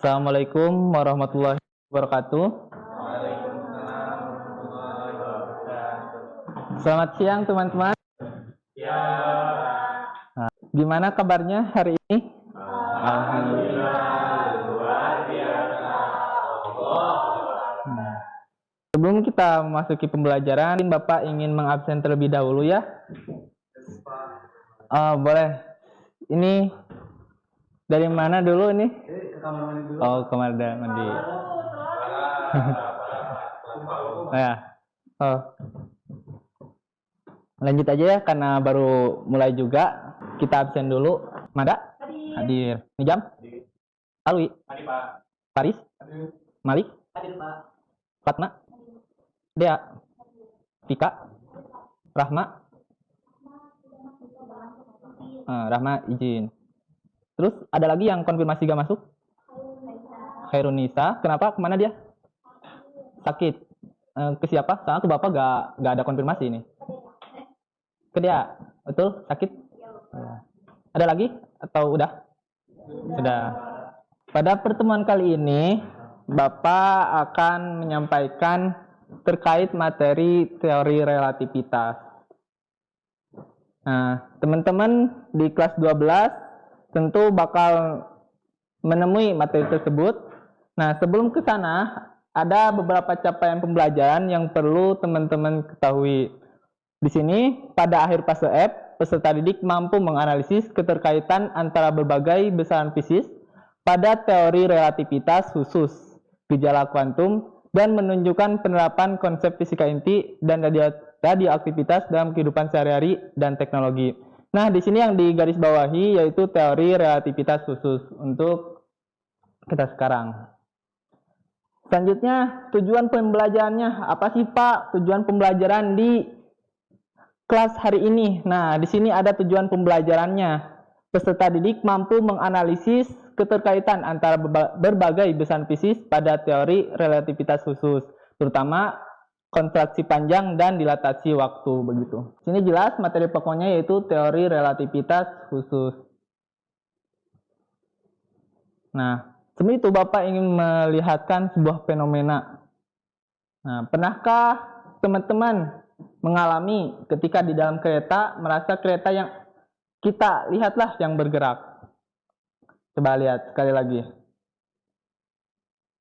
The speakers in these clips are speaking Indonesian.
Assalamualaikum warahmatullahi wabarakatuh. Waalaikumsalam warahmatullahi wabarakatuh. Selamat siang teman-teman. Ya, Gimana kabarnya hari ini? alhamdulillah luar biasa. Sebelum kita memasuki pembelajaran, Bapak ingin mengabsen terlebih dahulu ya? Boleh. Ini dari mana dulu ini? Oh, kamar mandi. Ya. Oh. Lanjut aja ya, karena baru mulai juga. Kita absen dulu. Mada? Hadir. Nijam? Alwi? Hadir, Pak. Paris? Hadir. Malik? Hadir, Pak. Fatma? Dea? Tika? Rahma? Rahma izin. Terus ada lagi yang konfirmasi gak masuk? Khairunisa. Kenapa? Kemana dia? Sakit. Ke siapa? Soalnya ke Bapak gak ada konfirmasi ini. Ke dia? Betul? Sakit? Ada lagi? Atau udah? Sudah. Pada pertemuan kali ini, Bapak akan menyampaikan terkait materi teori relativitas. Nah, teman-teman di kelas 12 tentu bakal menemui materi tersebut. Nah, sebelum ke sana, ada beberapa capaian pembelajaran yang perlu teman-teman ketahui. Di sini, pada akhir fase F, peserta didik mampu menganalisis keterkaitan antara berbagai besaran fisik pada teori relativitas khusus, gejala kuantum, dan menunjukkan penerapan konsep fisika inti dan radioaktivitas dalam kehidupan sehari-hari dan teknologi. Nah, di sini yang digarisbawahi yaitu teori relativitas khusus untuk kita sekarang. Selanjutnya, tujuan pembelajarannya. Apa sih, Pak, tujuan pembelajaran di kelas hari ini? Nah, di sini ada tujuan pembelajarannya. Peserta didik mampu menganalisis keterkaitan antara berbagai besaran fisik pada teori relativitas khusus, terutama kontraksi panjang dan dilatasi waktu, begitu. Sini jelas materi pokoknya yaitu teori relativitas khusus. Nah, sebelum itu Bapak ingin melihatkan sebuah fenomena. Nah, pernahkah teman-teman mengalami ketika di dalam kereta merasa kereta yang kita lihatlah yang bergerak? Coba lihat sekali lagi.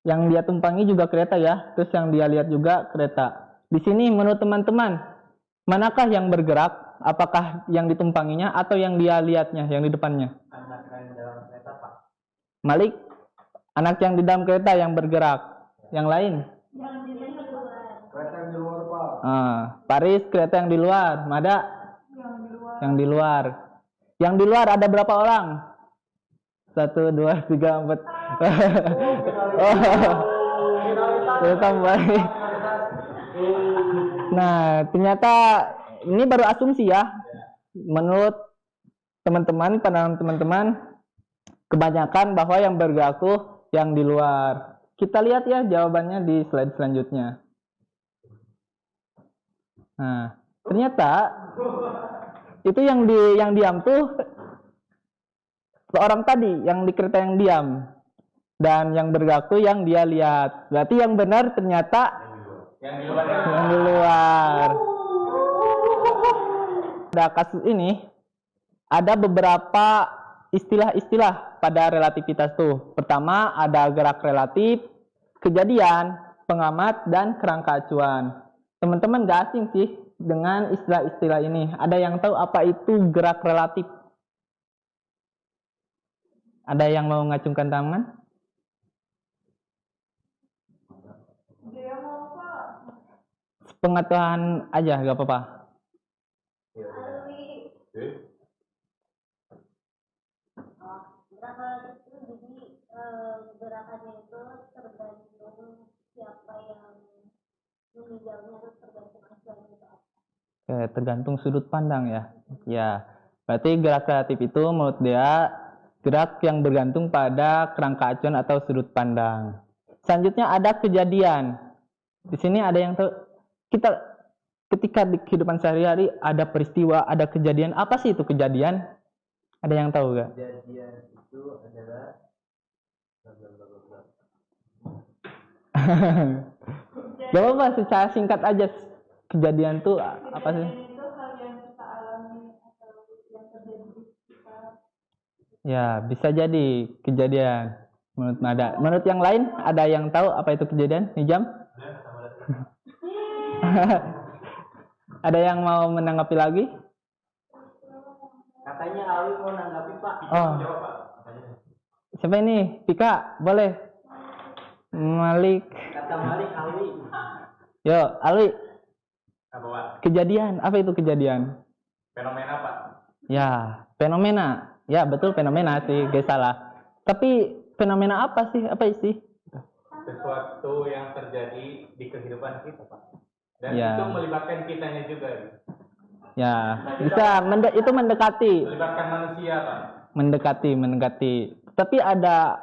Yang dia tumpangi juga kereta ya, terus yang dia lihat juga kereta. Di sini menurut teman-teman, manakah yang bergerak? Apakah yang ditumpanginya atau yang dia lihatnya, yang di depannya? Anak yang dalam kereta, Pak. Malik, anak yang di dalam kereta yang bergerak. Yang lain? Kereta yang di luar, Pak. Paris, kereta yang di luar. Mada? Yang di luar. Yang di luar ada berapa orang? 1, 2, 3, 4. Nah, ternyata ini baru asumsi ya. Menurut teman-teman, pandangan teman-teman, kebanyakan bahwa yang bergerak tuh yang di luar. Kita lihat ya jawabannya di slide selanjutnya. Nah, ternyata itu yang diam tuh seorang tadi, yang di kereta yang diam. Dan yang bergerak tuh yang dia lihat. Berarti yang benar ternyata yang di luar. Pada kasus ini ada beberapa istilah-istilah pada relativitas tuh. Pertama ada gerak relatif, kejadian, pengamat, dan kerangka acuan. Teman-teman gak asing sih dengan istilah-istilah ini. Ada yang tahu apa itu gerak relatif? Ada yang mau ngacungkan tangan? Pengetahuan aja, gak apa-apa. Gerakannya itu tergantung siapa yang meninjaunya, itu tergantung acuannya itu apa. Tergantung sudut pandang ya. Ya, berarti gerak relatif itu menurut dia gerak yang bergantung pada kerangka acuan atau sudut pandang. Selanjutnya ada kejadian. Di sini ada yang kita ketika di kehidupan sehari-hari ada peristiwa, ada kejadian. Apa sih itu kejadian? Ada yang tahu gak? Kejadian itu adalah Gak apa-apa, secara singkat aja kejadian tuh apa sih? Kejadian itu hal yang kita alami atau yang terjadi di kita. Ya, bisa jadi kejadian menurut Mada. Menurut yang lain ada yang tahu apa itu kejadian? Nijam? Ada yang mau menanggapi lagi? Katanya Awi mau nanggapi Pak. Oh. Jawab Pak. Siapa ini? Pika, boleh. Malik. Kata Malik Awi. Yo, Alwi. Apa Pak? Kejadian, apa itu kejadian? Fenomena Pak. Ya, fenomena. Ya, betul fenomena sih, gak salah. Tapi fenomena apa sih? Apa sih? Sesuatu yang terjadi di kehidupan kita Pak. Dan Ya. itu melibatkan kitanya juga. Ya, bisa itu mendekati. Melibatkan manusia Pak. Mendekati. Tapi ada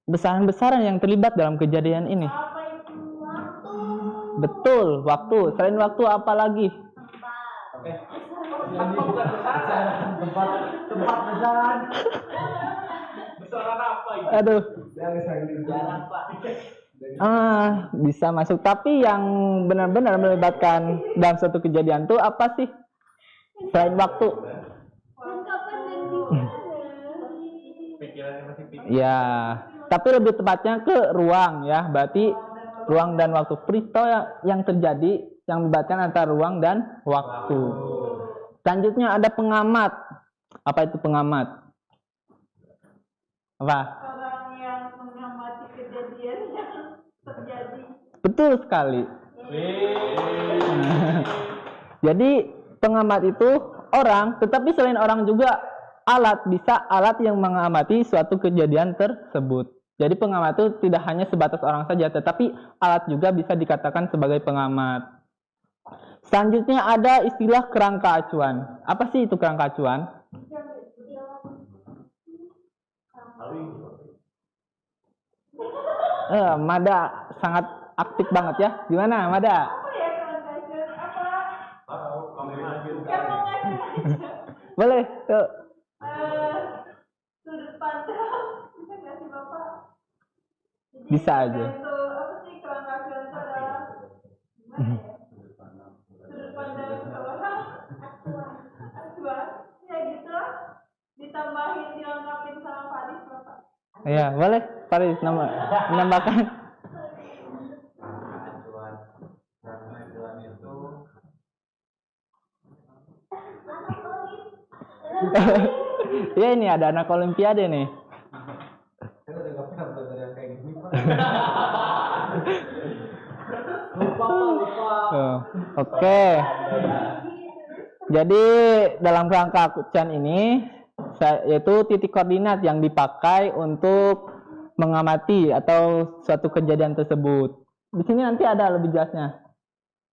besaran-besaran yang terlibat dalam kejadian ini. Apa itu waktu? Betul, waktu. Selain waktu apa lagi? Tempat bukan besaran. Tempat besaran. Besaran apa itu? Aduh. Jalan Pak. Bisa masuk. Tapi yang benar-benar melibatkan dalam suatu kejadian tuh apa sih? Selain waktu. Dan kapan dan di mana? Pikirannya masih pikir. Ya, tapi lebih tepatnya ke ruang ya. Berarti ruang dan waktu. Peristiwa yang terjadi yang melibatkan antara ruang dan waktu. Selanjutnya ada pengamat. Apa itu pengamat? Apa? Orang yang mengamati kejadian yang terjadi. Betul sekali. Jadi pengamat itu orang, tetapi selain orang juga alat, bisa alat yang mengamati suatu kejadian tersebut. Jadi pengamat itu tidak hanya sebatas orang saja, tetapi alat juga bisa dikatakan sebagai pengamat. Selanjutnya ada istilah kerangka acuan. Apa sih itu kerangka acuan? Mada sangat aktif banget ya. Gimana Mada? Apa ya kerangka apa? Yang mengacu aja. Boleh tuh. Sudut pandang. Bisa nggak sih Bapak? Jadi, Bisa aja. Itu apa sih kerangka acuan itu adalah gimana ya? Sudut pandang seorang acuan. Ya gitu lah. Ditambahin dilengkapin sama Faris Bapak. Ya, boleh. Faris menambahkan. Acuan. Acuan itu Ya ini ada anak olimpiade nih. saya udah gak pernah belajar yang kayak gini Pak. Lupa. Oke. Jadi dalam kerangka acuan ini yaitu titik koordinat yang dipakai untuk mengamati atau suatu kejadian tersebut. Di sini nanti ada lebih jelasnya.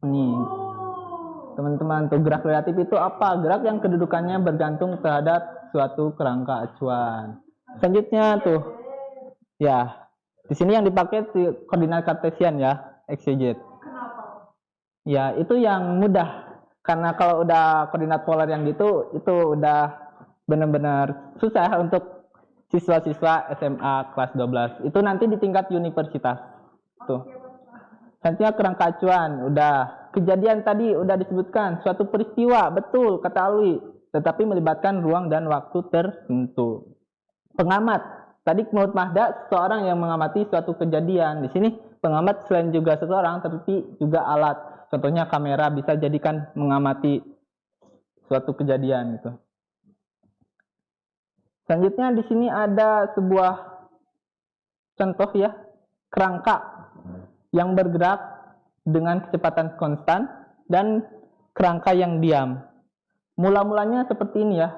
Nih, teman-teman, tuh gerak relatif itu apa? Gerak yang kedudukannya bergantung terhadap suatu kerangka acuan. Selanjutnya tuh, ya, di sini yang dipakai koordinat kartesian ya, x, y, z. Kenapa? Ya, itu yang mudah. Karena kalau udah koordinat polar yang gitu, itu udah benar-benar susah untuk siswa-siswa SMA kelas 12. Itu nanti di tingkat universitas. Tuh. Selanjutnya kerangka acuan, udah. Kejadian tadi udah disebutkan, suatu peristiwa, betul kata Alwi, tetapi melibatkan ruang dan waktu tertentu. Pengamat, tadi menurut Mahda, seseorang yang mengamati suatu kejadian. Di sini pengamat selain juga seseorang, tapi juga alat. Contohnya kamera bisa jadikan mengamati suatu kejadian gitu. Selanjutnya di sini ada sebuah contoh ya, kerangka yang bergerak dengan kecepatan konstan dan kerangka yang diam. Mula-mulanya seperti ini ya.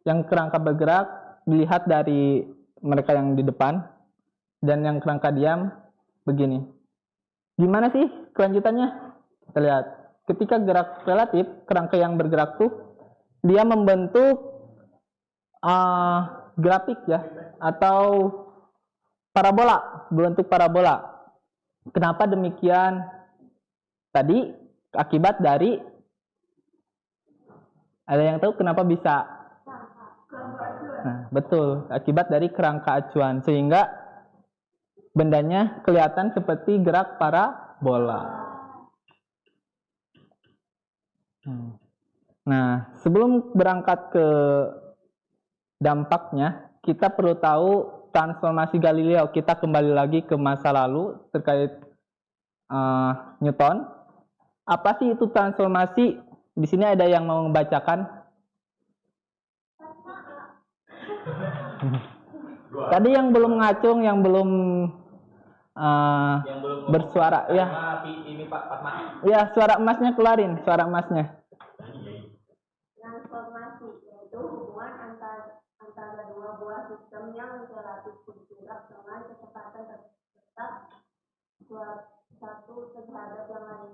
Yang kerangka bergerak dilihat dari mereka yang di depan dan yang kerangka diam begini. Gimana sih kelanjutannya? Kita lihat. Ketika gerak relatif, kerangka yang bergerak tuh dia membentuk grafik ya atau parabola, berbentuk parabola. Kenapa demikian? Tadi akibat dari, ada yang tahu kenapa bisa? Nah, betul, akibat dari kerangka acuan sehingga bendanya kelihatan seperti gerak parabola. Nah, sebelum berangkat ke dampaknya, kita perlu tahu transformasi Galileo. Kita kembali lagi ke masa lalu terkait Newton. Apa sih itu transformasi? Di sini ada yang mau membacakan? Tadi yang belum ngacung, yang belum Yang belum bersuara, ya. Ini Pak Fatma. Ya, suara emasnya keluarin, suara emasnya. Transformasi yaitu hubungan antara dua buah sistem yang relatif bergerak dengan kecepatan tetap satu terhadap yang lain.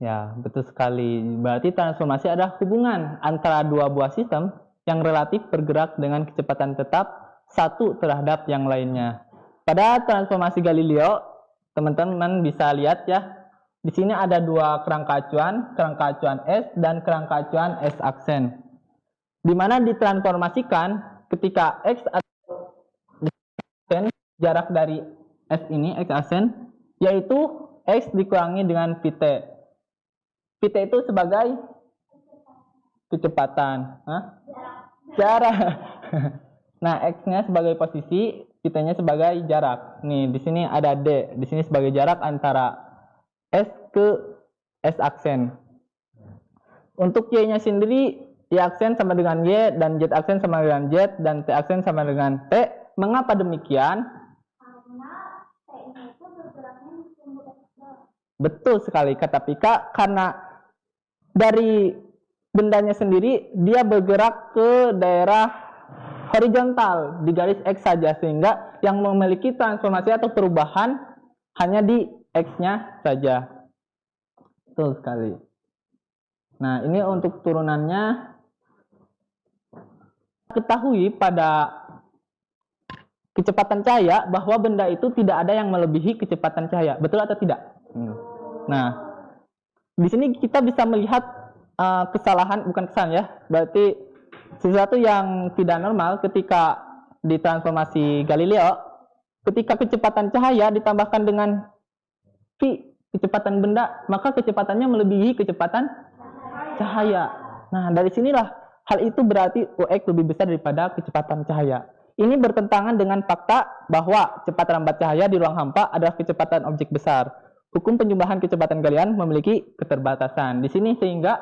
Ya, betul sekali. Berarti transformasi adalah hubungan antara dua buah sistem yang relatif bergerak dengan kecepatan tetap satu terhadap yang lainnya. Pada transformasi Galileo, teman-teman bisa lihat ya, di sini ada dua kerangka acuan S dan kerangka acuan S aksen. Di mana ditransformasikan ketika X aksen, jarak dari S ini, X aksen, yaitu X dikurangi dengan Vt. Vt itu sebagai kecepatan. Jarak. Nah, X-nya sebagai posisi, Vt-nya sebagai jarak. Nih, di sini ada D. Di sini sebagai jarak antara S ke S aksen. Untuk Y-nya sendiri, Y aksen sama dengan Y, dan Z aksen sama dengan Z, dan T aksen sama dengan T. Mengapa demikian? Karena T-nya itu bergeraknya Betul sekali kata Pika, karena dari bendanya sendiri dia bergerak ke daerah horizontal di garis X saja, sehingga yang memiliki transformasi atau perubahan hanya di X-nya saja. Betul sekali. Nah, ini untuk turunannya. Ketahui pada kecepatan cahaya bahwa benda itu tidak ada yang melebihi kecepatan cahaya. Betul atau tidak? Nah, di sini kita bisa melihat bukan kesalahan ya, berarti sesuatu yang tidak normal ketika ditransformasi Galileo, ketika kecepatan cahaya ditambahkan dengan V, kecepatan benda, maka kecepatannya melebihi kecepatan cahaya. Nah, dari sinilah hal itu berarti UX lebih besar daripada kecepatan cahaya. Ini bertentangan dengan fakta bahwa cepat lambat cahaya di ruang hampa adalah kecepatan objek besar. Hukum penjumlahan kecepatan Galilean memiliki keterbatasan. Di sini sehingga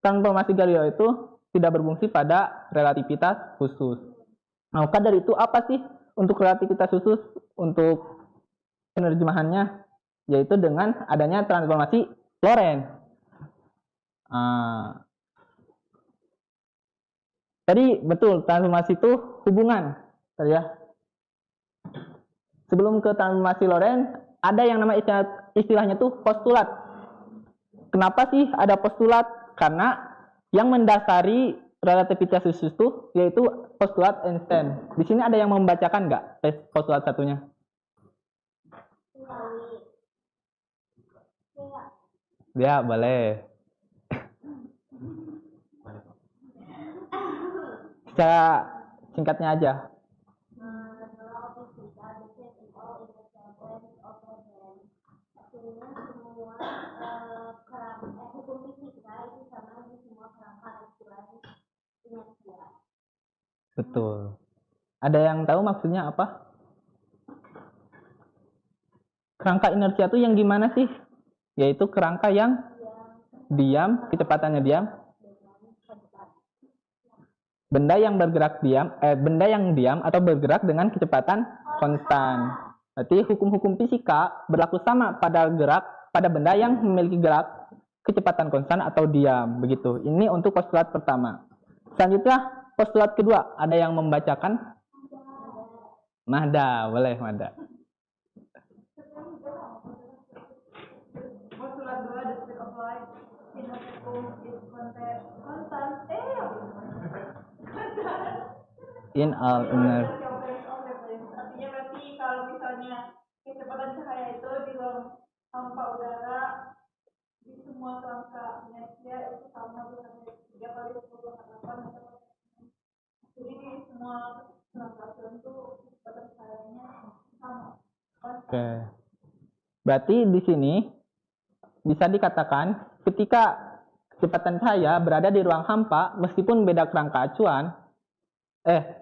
transformasi Galileo itu tidak berfungsi pada relativitas khusus. Nah, maka dari itu apa sih untuk relativitas khusus untuk penerjemahannya? Yaitu dengan adanya transformasi Lorentz. Tadi betul, transformasi itu hubungan. Tadi ya. Sebelum ke transformasi Lorentz, ada yang namanya istilahnya tuh postulat. Kenapa sih ada postulat? Karena yang mendasari relativitas khusus itu yaitu postulat Einstein. Di sini ada yang membacakan nggak postulat satunya? Ya, boleh. Secara singkatnya aja. Betul. Ada yang tahu maksudnya apa? Kerangka inersia itu yang gimana sih? Yaitu kerangka yang diam, kecepatannya diam. Benda yang diam atau bergerak dengan kecepatan konstan. Berarti hukum-hukum fisika berlaku sama pada benda yang memiliki gerak kecepatan konstan atau diam, begitu. Ini untuk postulat pertama. Selanjutnya postulat kedua, ada yang membacakan? Mahda, boleh Mahda. Postulat 2, the speed of light in a vacuum is constant. In all inner. Artinya berarti kalau misalnya kecepatan cahaya itu di ruang hampa udara di semua kerangka inersia itu sama dengan 3 kali 10⁸ meter per second. Jadi semua keberhasilan itu kepercayaannya sama. Oke. Berarti di sini bisa dikatakan ketika kecepatan cahaya berada di ruang hampa, meskipun beda kerangka acuan,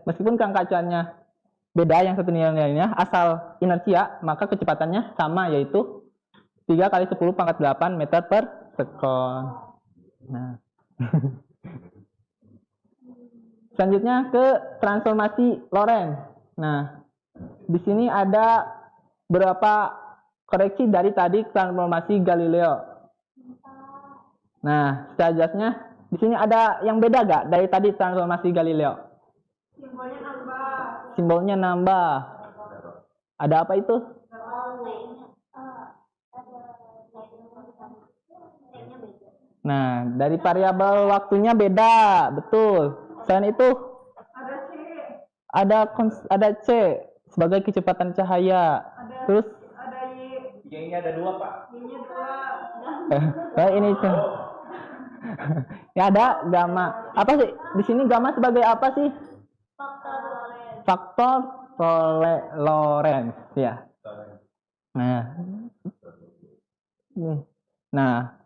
meskipun kerangka acuannya beda yang satu nilainya, asal inersia, maka kecepatannya sama, yaitu 3 kali 10 pangkat 8 meter per sekon. Nah. Selanjutnya ke transformasi Lorentz. Nah, di sini ada berapa koreksi dari tadi transformasi Galileo. Nah, secara jelasnya di sini ada yang beda gak dari tadi transformasi Galileo? Simbolnya nambah. Simbolnya nambah. Ada apa itu? Nah, dari variabel waktunya beda, betul. Selain itu Ada C. ada C sebagai kecepatan cahaya. Terus Ada Y. Y-nya ada 2, Pak. Y-nya 2. ini C. Ya ada gamma. Apa sih? Di sini gamma sebagai apa sih? Faktor Lorentz, ya. Nah. Nih. Nah,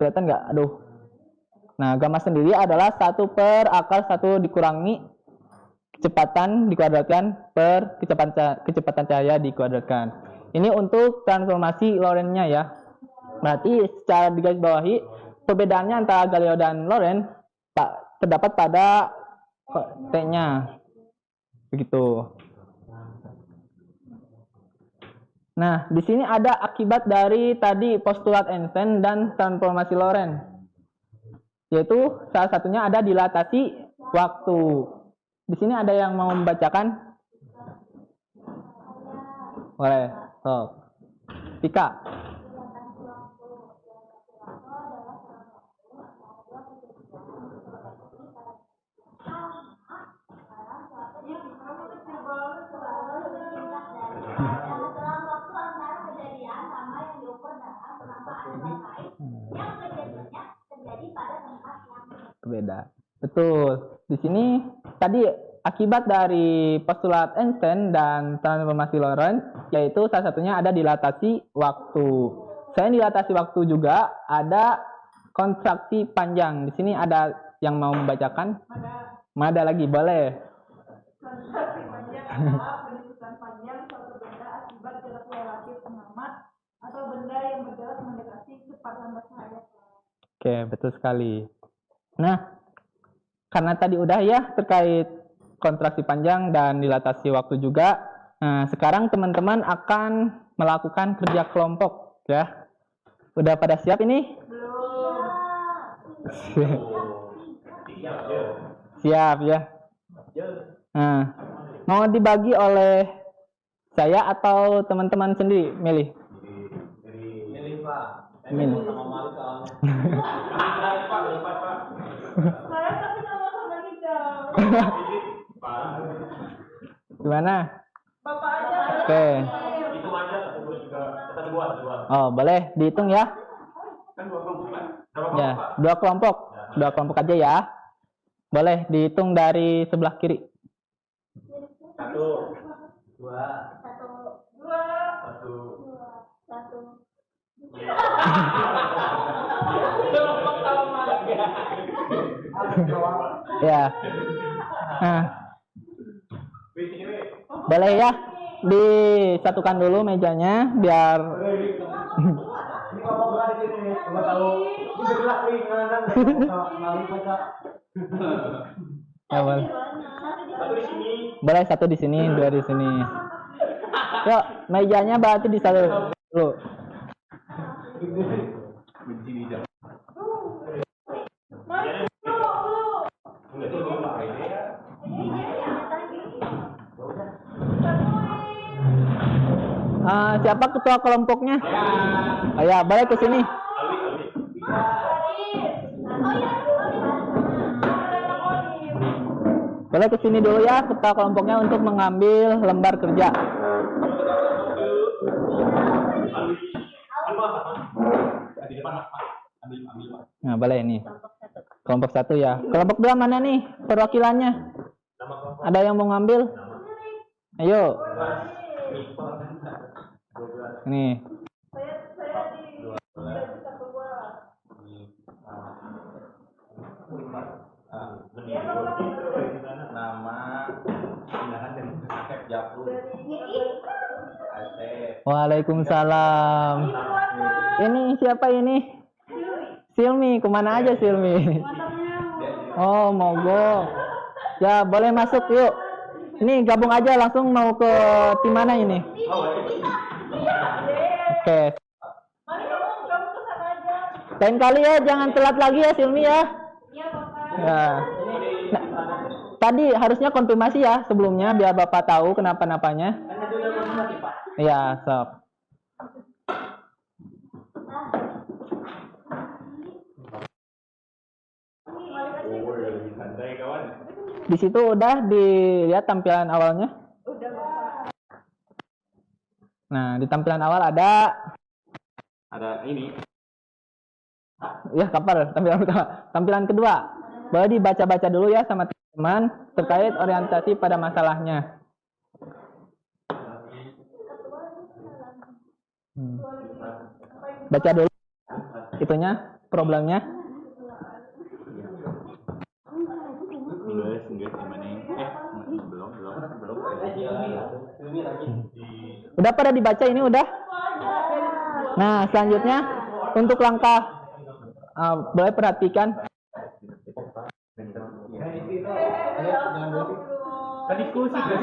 kelihatan nggak? Aduh. Nah, gamma sendiri adalah 1 per akar 1 dikurangi kecepatan dikuadratkan per kecepatan cahaya dikuadratkan. Ini untuk transformasi Lorentz-nya ya. Berarti secara digarisbawahi perbedaannya antara Galileo dan Lorentz terdapat pada T-nya. Begitu. Nah, di sini ada akibat dari tadi postulat Einstein dan transformasi Lorentz. Yaitu salah satunya ada dilatasi waktu. Di sini ada yang mau membacakan? Boleh. So, Tika. Beda. Betul. Di sini tadi akibat dari postulat Einstein dan transformasi Lorentz, yaitu salah satunya ada dilatasi waktu. Selain dilatasi waktu juga ada kontraksi panjang. Di sini ada yang mau membacakan? Ada lagi, boleh. Kontraksi panjang adalah penyusutan panjang suatu benda akibat jarak relatif pengamat atau benda yang berjarak mendekati kecepatan cahaya. Oke, betul sekali. Nah, karena tadi udah ya terkait kontraksi panjang dan dilatasi waktu juga. Nah, sekarang teman-teman akan melakukan kerja kelompok ya. Udah pada siap ini? Belum. Siap ya. Nah, mau dibagi oleh saya atau teman-teman sendiri, milih? Milih, Pak. Milih. Sama malu soalnya. Saya tapi sama-sama hijau. Gimana? Bapak aja. Oke. Itu aja, kita dua. Oh, boleh dihitung ya? Kan 2 kelompok, Pak. Ya, 2 kelompok. 2 kelompok aja ya. Boleh dihitung dari sebelah kiri. 1, 2, 1. Ya. Nah, boleh ya disatukan dulu mejanya biar ya, boleh. Boleh 1 di sini, 2 di sini. Yuk, mejanya berarti di satu dulu. Siapa ketua kelompoknya? Oh ya, boleh ke sini. Boleh ke sini dulu ya ketua kelompoknya untuk mengambil lembar kerja. Nah, boleh ini. Kelompok 1 ya. Kelompok 2 mana nih perwakilannya? Ada yang mau ngambil? Ayo. Nih. Saya tidak bisa keluar. Nama pindahan dan Asep Japlu. Asep. Waalaikumsalam. Ini siapa ini? Silmi, kemana aja Silmi? Oh, mogok. Ya, boleh masuk yuk. Ini gabung aja langsung mau ke tim mana ini? Oke. Mari kamu ke sana aja. Lain kali ya, jangan telat lagi ya Silmi ya. Iya, Bapak. Ya. Nah, tadi harusnya konfirmasi ya sebelumnya biar Bapak tahu kenapa-napanya. Iya, sok. Santai kawan. Di situ udah dilihat tampilan awalnya. Udah, Bapak. Nah, di tampilan awal ada ini. ya kapal tampilan pertama. Tampilan kedua, boleh dibaca-baca dulu ya sama teman-teman terkait orientasi pada masalahnya. Baca dulu itunya, problemnya. Enggak gimana? Belum. Udah pada dibaca ini udah? Nah, selanjutnya untuk langkah boleh perhatikan. Diskusi kan?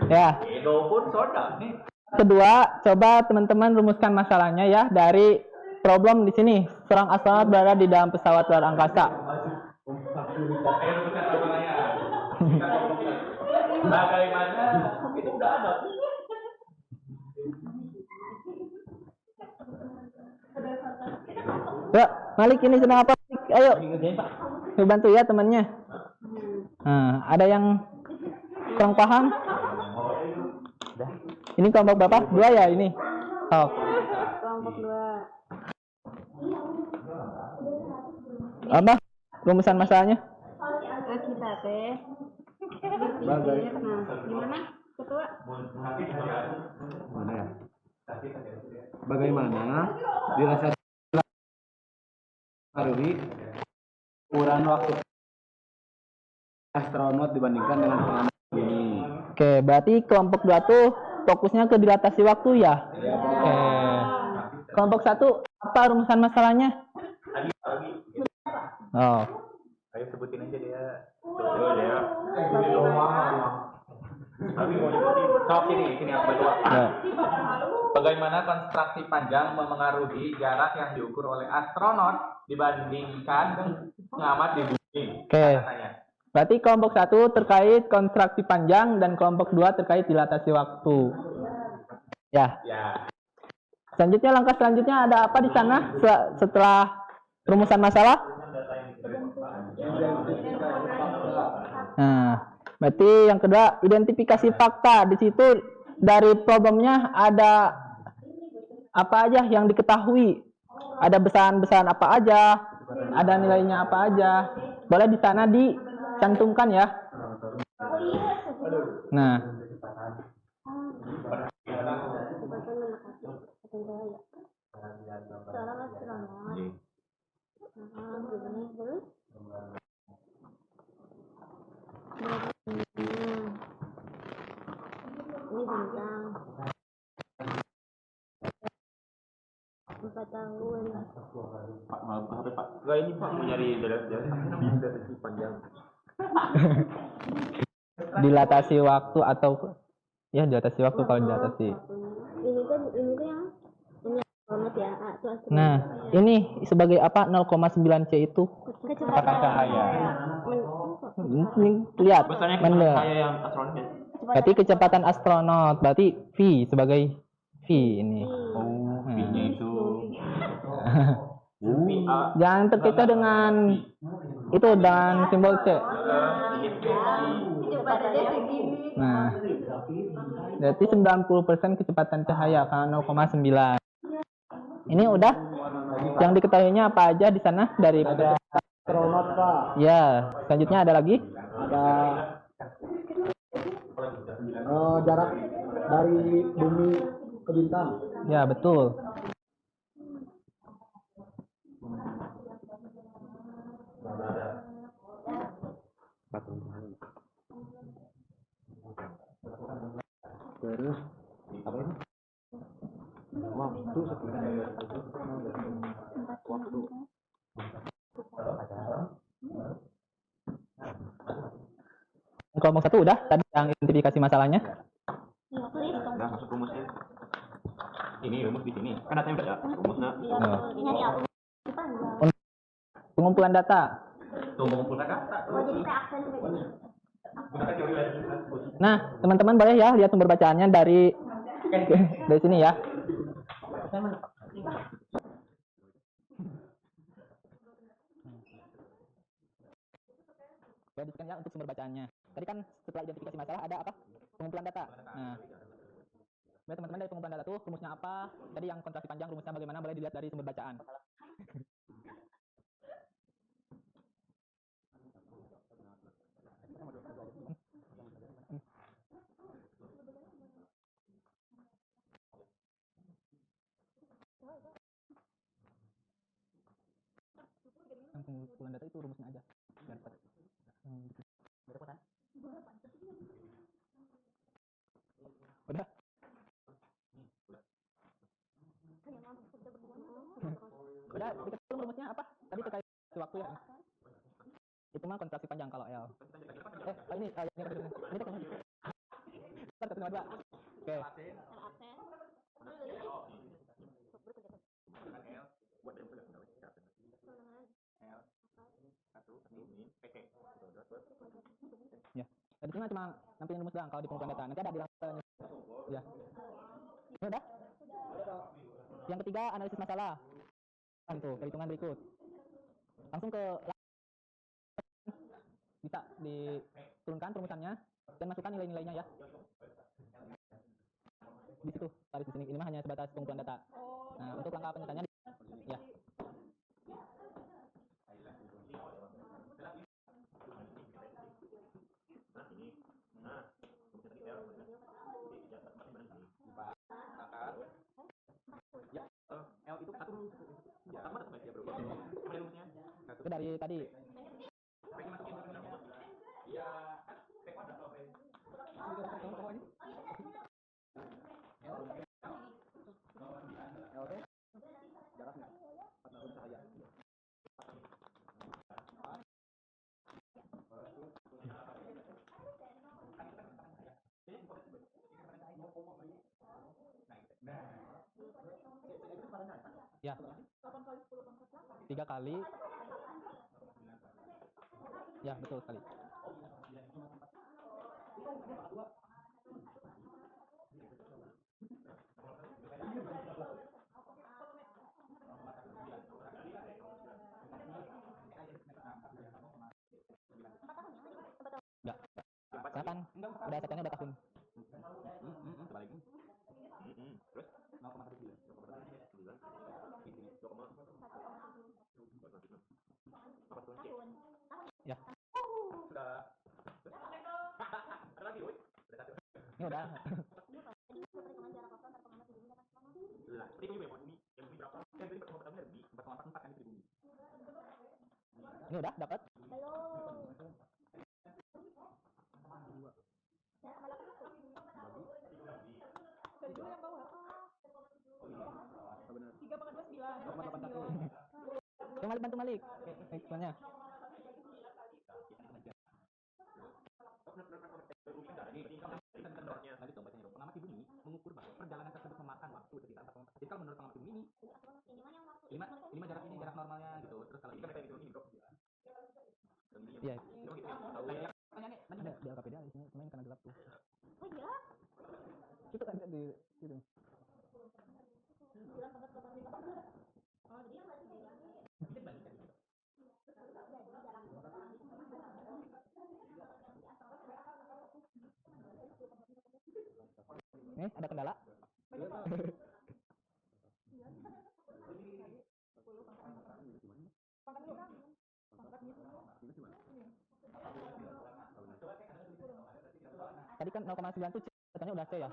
Ya. Edo pun soda nih. Kedua, coba teman-teman rumuskan masalahnya ya dari problem di sini. Seorang astronot berada di dalam pesawat luar angkasa. Bagaimana? Itu udah ada. Ya, Malik ini sedang apa? Ayo, bantu ya temannya. Nah, ada yang kurang paham? Ini kelompok berapa? 2 ya ini? Oh. Kelompok 2. Apa? Rumusan masalahnya? Kita teh. Nah, gimana? Ketua? Mana ya? Bagaimana dirasa Arudi ukuran waktu astronot dibandingkan dengan pengamat ini? Oke, berarti kelompok 2 tuh fokusnya ke dilatasi waktu ya? Oke. Kelompok 1 apa rumusan masalahnya? Oh. Ayo sebutin aja dia. Sok sini aku bantu. Ya. Bagaimana konstruksi panjang memengaruhi jarak yang diukur oleh astronot dibandingkan pengamat di bumi? Oke. Katanya. Berarti kelompok 1 terkait konstruksi panjang dan kelompok 2 terkait dilatasi waktu. Ya. Ya. Selanjutnya langkah selanjutnya ada apa di sana setelah rumusan masalah? Nah, berarti yang kedua identifikasi fakta. Di situ dari problemnya ada apa aja yang diketahui, ada besaran-besaran apa aja, ada nilainya apa aja. Boleh di sana dicantumkan ya. Nah, Ini bintang 4 tahun. Pak, maaf Pak. Enggak ini Pak mau nyari dari panjang. dilatasi waktu atau ya dilatasi waktu kalau dilatasi. Ini tuh yang ini banget ya. Tuh, Nah, ini sebagai apa 0,9 C itu? Kecepatan cahaya. Ini lihat. Besarnya Bener. cahaya yang astronot ya. Berarti kecepatan astronot, berarti V sebagai V ini. Oh, Nah. V-nya itu. Jangan terkecoh dengan itu dengan simbol C. Kecepatannya segini. Nah, berarti 90% kecepatan cahaya karena 0,9. Ini udah yang diketahuinya apa aja di sana daripada astronot Pak. Ya, selanjutnya ada lagi. Ada jarak dari bumi ke bintang. Ya, betul. Terus apa ini? Waktu waktu. Kelompok satu udah tadi yang identifikasi masalahnya. Udah masuk rumusnya. Ini rumus di sini. Kan datanya udah ada rumusnya. Pengumpulan data. Pengumpulan data. Nah, teman-teman boleh ya lihat sumber bacaannya dari sini ya. Perhatikan ya untuk sumber bacaannya. Tadi kan setelah identifikasi masalah ada apa? Pengumpulan data. Nah, teman-teman dari pengumpulan data tuh rumusnya apa? Tadi yang kontraksi panjang rumusnya bagaimana boleh dilihat dari sumber bacaan. Yang pengumpulan data itu rumusnya aja. Biar dapat. Udah. Udah, dikasih belum rumusnya apa? Tadi terkait waktu ya. Itu mah kontraksi panjang kalau L. Ini teknologi. Start 1,2. Oke. Ya. Tadi cuma nampilin rumus doang kalau di pengumpulan data. Nanti ada di laporannya. Ya. Ini udah? Yang ketiga, analisis masalah. Tuh, perhitungan berikut. Langsung ke bisa diturunkan perumusannya dan masukkan nilai-nilainya ya. Di situ, tarik di sini. Ini mah hanya sebatas pengumpulan data. Nah, untuk langkah penyelesaiannya ya. L itu satu rumus. Ya, sama sama dia berubah. Apa rumusnya? Itu dari tadi. Ya, Ya. 3 kali. Ya, betul sekali. Ya. Karena kan udah satunya udah tahun. balik. Terus 0,19. Ya. Sudah. Ada lagi, Uy. Ini udah. Lah, ini yang berapa? Yang tadi pertemuan dari 4,44 kan di bumi. Ini udah dapat. Coba bantu Malik. Hitungannya. Pengamati bumi mengukur bahwa perjalanan tersebut memakan waktu sekitar 4,4. Jadi kalau menurut pengamati bumi ini 5 jarak ini jarak normalnya gitu. Terus kalau ini kan ini bro. Iya. Ada di LKPD di sini, cuma ini karena gelap tuh. Oh iya. Itu ada di situ. Ada kendala? tadi kan 0,9 tuh C, katanya udah C ya.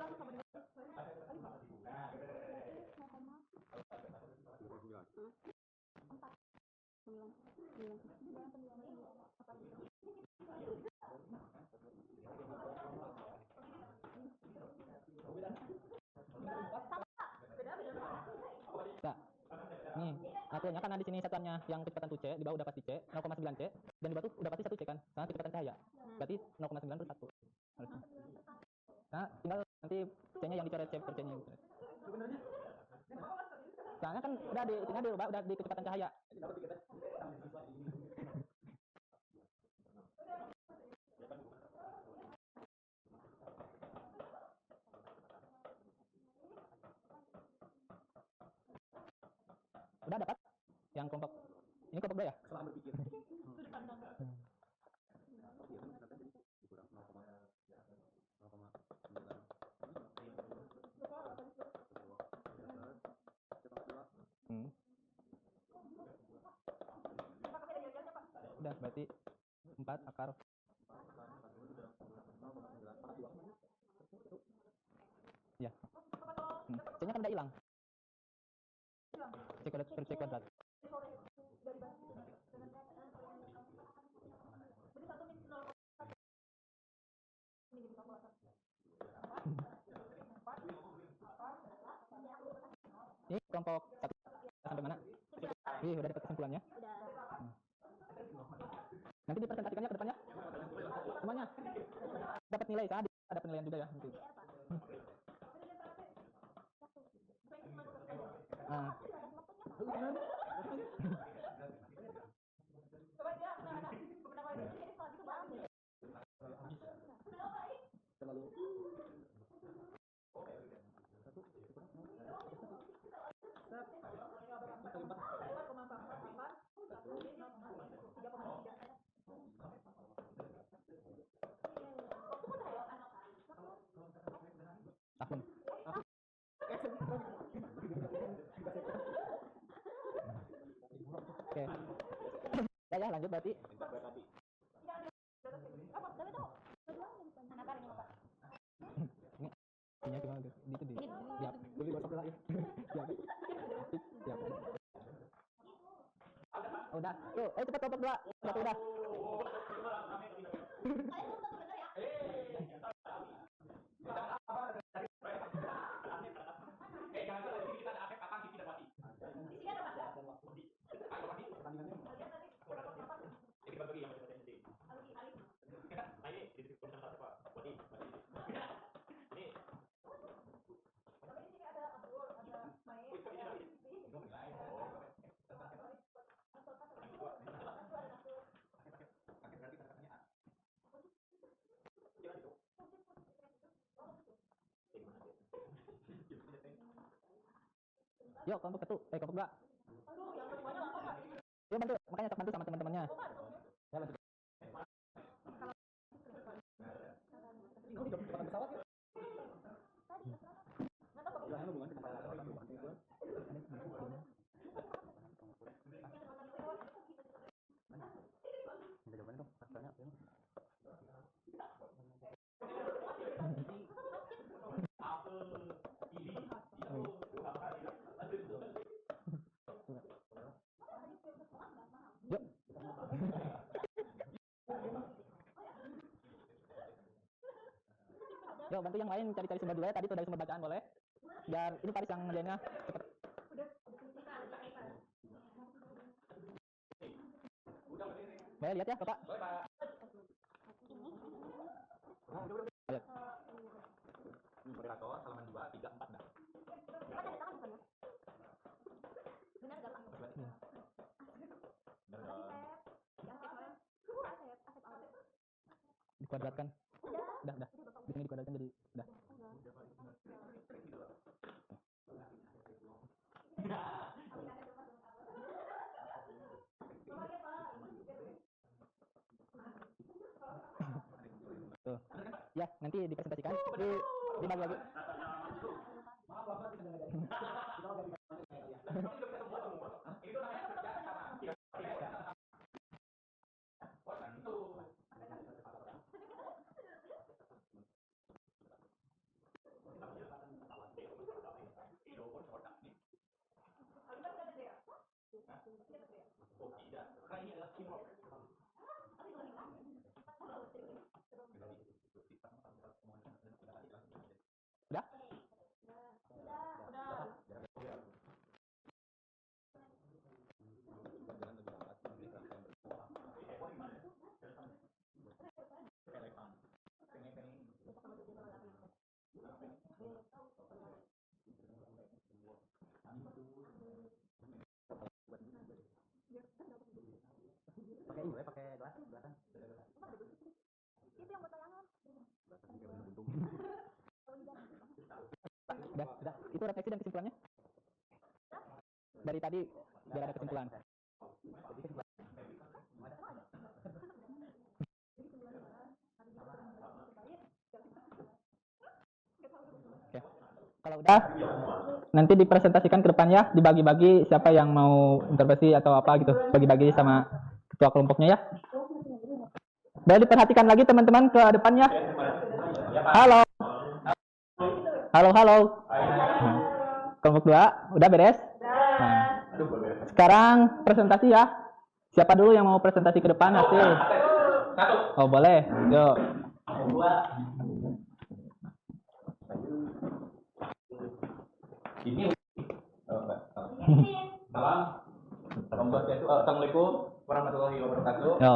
Nah, nih akhirnya karena di sini satuannya yang kecepatan tuh C, di bawah udah pasti C, 0,9 C, dan di bawah tuh udah pasti 1 C kan, karena kecepatan cahaya. Berarti 0,9 per 1 harusnya. Nah, tinggal nanti C-nya yang dicoret, C per C-nya yang dicoret. Soalnya kan udah di itunya dirubah, udah di kecepatan cahaya. Udah dapat yang kelompok ini kelompok 2 ya? Setelah berpikir. Hmm. Udah berarti 4 akar. Ya. C-nya kan udah hilang. C kuadrat per C kuadrat. Ini kelompok 1 sampai mana? Udah dapat kesimpulannya? Nanti dipresentasikannya ke depannya. Semuanya dapat nilai, saya ada penilaian juga ya nanti. Nah, Terlalu tahun. Oke. Ya, lanjut berarti. Ini ininya gimana tuh? Di itu di. Ya, beli besok lagi. Siap. Siap. Udah. Tuh, cepat kelompok 2. Satu udah. Jangan salah, di sini kita ada akhir kapan Kiki dan Wati. Di sini ada Mas. Jadi bagi yang masih nanti. Nah ini di sini punya siapa? Wati. Ini. Tapi di sini ada Abdul, ada Mai, Yuk, kelompok 1. Kelompok 2. Aduh, yang keduanya lama Pak. Yuk bantu, makanya bantu sama teman-temannya. Ya, lanjut. ini udah kecepatan pesawat ya? Nggak tahu Jangan hubungan dengan perubahan itu. Minta jawabannya dong, faktanya apa ya? Yuk. Yuk, bantu yang lain cari-cari sumber dulu ya. Tadi tuh dari sumber bacaan boleh. Biar ini Paris yang ngerjainnya cepet. Boleh lihat ya, Bapak? Boleh, Pak. Lihat. Moderator halaman 2, 3, 4 dah. Benar nggak Pak? Ya. Benar dong. Dikuadratkan. Udah. Di sini dikuadratkan jadi udah. Tuh. Ya, nanti dipresentasikan. Dibagi lagi. Maaf Bapak tidak ngajarin. Kita mau ganti. Itu namanya kerjaan sama. Oh, tentu. Udah? Pakai ini pakai gelas belakang. Udah. Itu refleksi dan kesimpulannya? Dari tadi biar ada kesimpulan. Oke. Kalau udah, nanti dipresentasikan ke depannya, dibagi-bagi siapa yang mau intervensi atau apa gitu, bagi-bagi sama ketua kelompoknya ya. Boleh diperhatikan lagi teman-teman ke depannya. Halo. Halo. Nah, kelompok 2 udah beres? Nah, sekarang presentasi ya. Siapa dulu yang mau presentasi ke depan hasil? Oh, boleh. Yuk. Ini Assalamualaikum warahmatullahi wabarakatuh. Yo.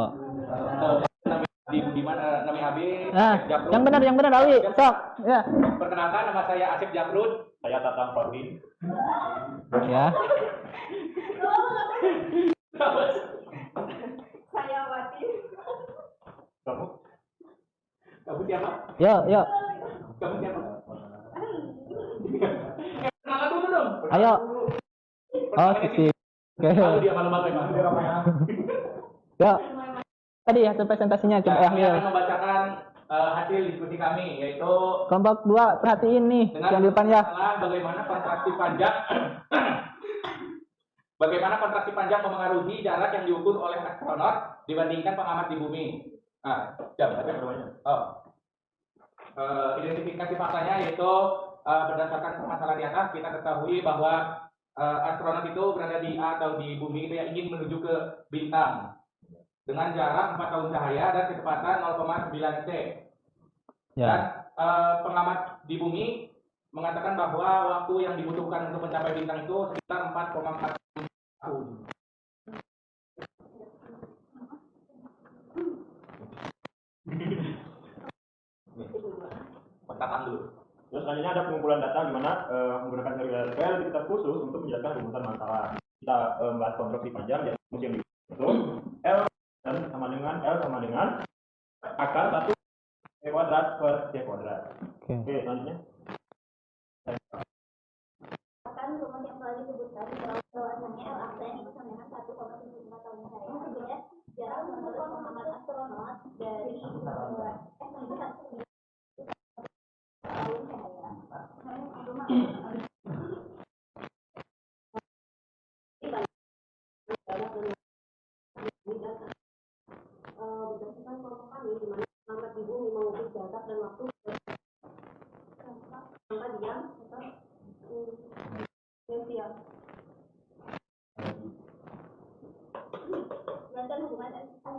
Di mana Nami Habib? Nah, yang benar Ali. Sok. Ya. Perkenalkan, nama saya Asif Jakrud. Saya Tatang Fardin. Ya. Saya Wati. Kamu siapa? Yuk. Kamu siapa? Kenalan dulu dong. Ayo. Oh, sip. Oke. Lalu dia malu-malu ya. Yuk. Tadi hasil presentasinya coba Kami Akhil. akan membacakan hasil diskusi kami, yaitu Kelompok 2 perhatiin nih yang di depan ya. bagaimana kontraksi panjang memengaruhi jarak yang diukur oleh astronot dibandingkan pengamat di bumi. Nah, identifikasi faktanya yaitu berdasarkan masalah di atas kita ketahui bahwa astronot itu berada di A atau di bumi itu yang ingin menuju ke bintang dengan jarak 4 tahun cahaya dan kecepatan 0,9 c. Ya. Dan pengamat di bumi mengatakan bahwa waktu yang dibutuhkan untuk mencapai bintang itu sekitar 4,4 tahun. Kontakan dulu. Terus selanjutnya ada pengumpulan data di mana menggunakan relativitas khusus untuk menjelaskan rumusan masalah. Kita membahas konstruksi panjang yaitu rumus yang dibentuk L sama dengan akar 1 C kuadrat per C kuadrat. Oke, selanjutnya. Akan rumus yang telah disebutkan bahwasanya L absen itu sama dengan 1,75 tahun cahaya. Kemudian jarak menurut pengamat astronot dari tahun cahaya. Berdasarkan kelompok kami di mana pengamat di bumi mengukir jarak dan waktu angka diam atau siap. Berdasarkan hubungan antara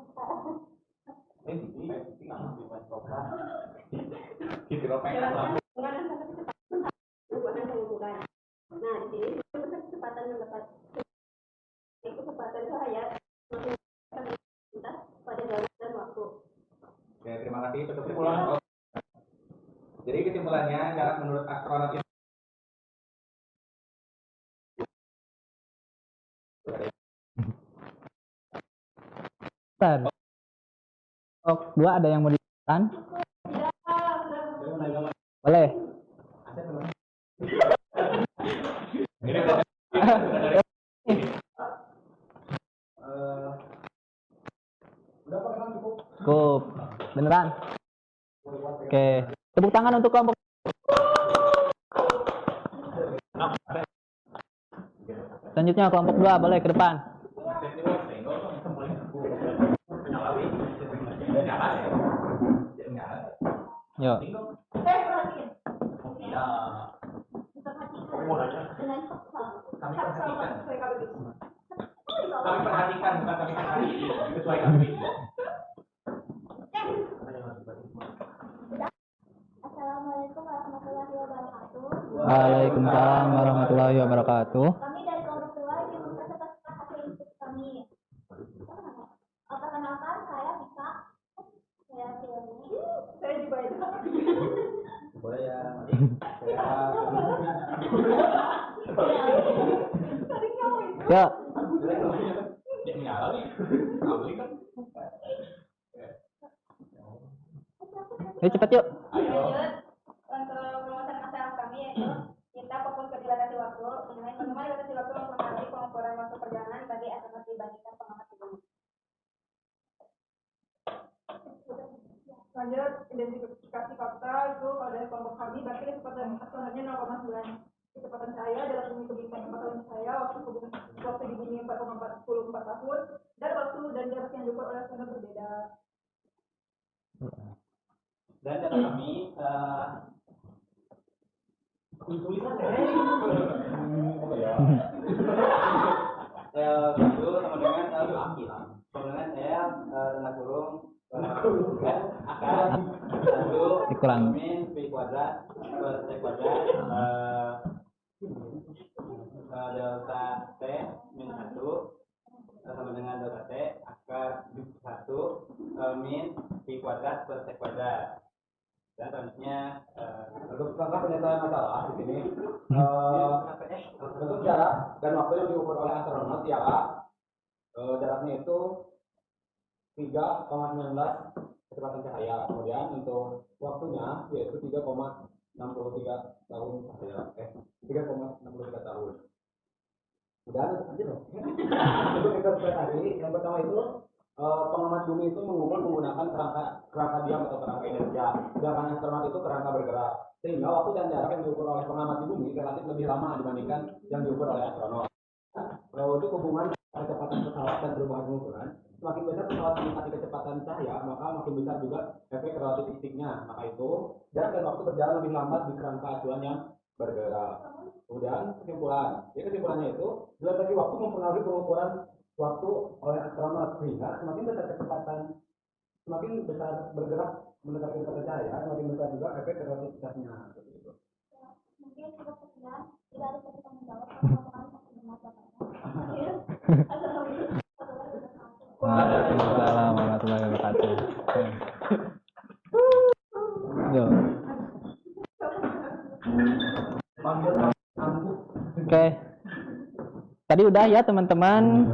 perubahan pengukuran. Nah, di sini kecepatan yang dapat kecepatan cahaya lintas pada jarak dan waktu. Oke, terima kasih. Tutup kesimpulan. Jadi kesimpulannya jarak menurut astronot itu Oh, 2 ada yang mau ditanyakan? Boleh. Cukup. Beneran? Oke. Tepuk tangan untuk kelompok. Selanjutnya kelompok 2 boleh ke depan. Yuk. kami perhatikan, bukan kami perhati. Sesuai kami. Assalamualaikum warahmatullahi wabarakatuh. Waalaikumsalam warahmatullahi wabarakatuh. Kami dari kelompok tua ingin mempercepat hasil diskusi kami. Perkenalkan, saya Vika. Saya Silmi. Saya juga itu. Boleh ya. Ya, Dia menyala nih. Kami kan. ayo cepat yuk. Lanjut untuk rumusan masalah kami yaitu kita fokus ke dilatasi waktu. Mengenai bagaimana dilatasi waktu mempengaruhi pengukuran waktu perjalanan bagi astronot dibandingkan pengamat di bumi. Lanjut, identifikasi fakta itu kalau dari kelompok kami berarti kecepatan astronotnya 0,9 kecepatan cahaya dalam bumi ke bintang 4 tahun cahaya, waktu di bumi 4,44 tahun, dan waktu dan jarak yang diukur oleh astronot berbeda. Dan data kami tulisan L itu sama dengan L itu aki lah. Sama dengan L tanda kurung akar 1 Dikurangi. min P kuadrat plus T kuadrat delta T min 1 sama dengan delta T akar 1 min P kuadrat plus T kuadrat. Dan selanjutnya Untuk langkah penyelesaian masalah di sini, untuk jarak dan waktu yang diukur oleh astronot ialah jaraknya itu 3,19 kecepatan cahaya. Kemudian untuk waktunya yaitu 3,63 tahun cahaya. 3,63 tahun. Kemudian untuk interpretasi yang pertama itu pengamat bumi itu mengukur menggunakan kerangka diam atau kerangka inersia. Sedangkan astronot itu kerangka bergerak. Sehingga waktu dan jarak yang diukur oleh pengamat di bumi relatif lebih lama dibandingkan yang diukur oleh astronot. Untuk hubungan kecepatan pesawat dan perubahan pengukuran, semakin besar pesawat mendekati kecepatan cahaya, maka makin besar juga efek relativistiknya. Maka itu jarak dan waktu berjalan lebih lambat di kerangka acuan yang bergerak. Kemudian kesimpulannya itu dilatasi waktu mempengaruhi pengukuran waktu oleh astronot, sehingga semakin besar bergerak mendekati kecepatan cahaya, semakin besar juga efek relativitasnya. Seperti itu. Mungkin cukup sekian. Tidak ada yang bisa menjawab pertanyaan masih benar jawabannya. Waalaikumsalam warahmatullahi wabarakatuh. Yo. Oke. Tadi udah ya teman-teman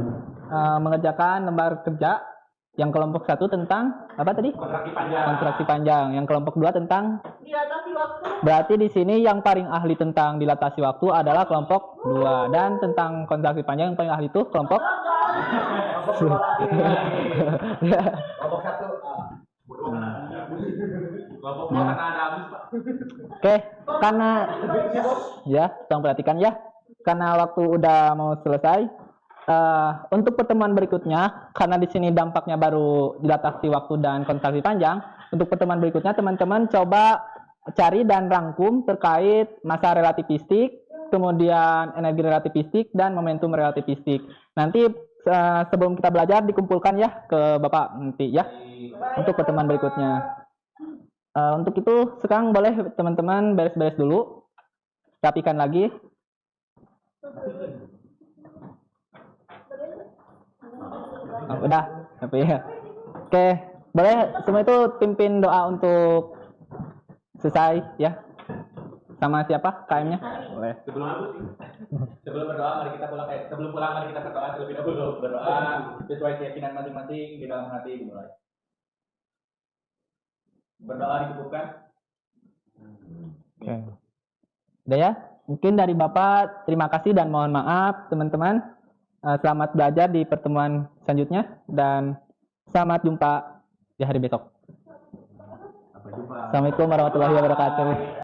mengerjakan lembar kerja yang kelompok 1 tentang apa tadi? Kontraksi panjang. Kontraksi panjang. Yang kelompok 2 tentang Dilatasi waktu. berarti di sini yang paling ahli tentang dilatasi waktu adalah kelompok 2 dan tentang kontraksi panjang yang paling ahli itu kelompok ya. Kelompok 1. Kelompok karena ada habis, Pak. Oke, karena ya, tolong perhatikan ya. Karena waktu udah mau selesai, untuk pertemuan berikutnya, karena di sini dampaknya baru dilatasi waktu dan kontraksi panjang, untuk pertemuan berikutnya teman-teman coba cari dan rangkum terkait massa relativistik, kemudian energi relativistik dan momentum relativistik. Nanti sebelum kita belajar dikumpulkan ya ke Bapak nanti ya untuk pertemuan berikutnya. Untuk itu sekarang boleh teman-teman beres-beres dulu, rapikan lagi. Udah, tapi ya. Oke, boleh semua itu pimpin doa untuk selesai ya. Sama siapa KM-nya? Boleh. Sebelum berdoa mari kita sebelum pulang mari kita berdoa terlebih dahulu. Berdoa sesuai keyakinan masing-masing di dalam hati dimulai. Berdoa dicukupkan. Oke. Udah ya? Mungkin dari Bapak terima kasih dan mohon maaf teman-teman. Selamat belajar di pertemuan selanjutnya dan selamat jumpa di hari besok. Sampai jumpa. Assalamualaikum warahmatullahi wabarakatuh.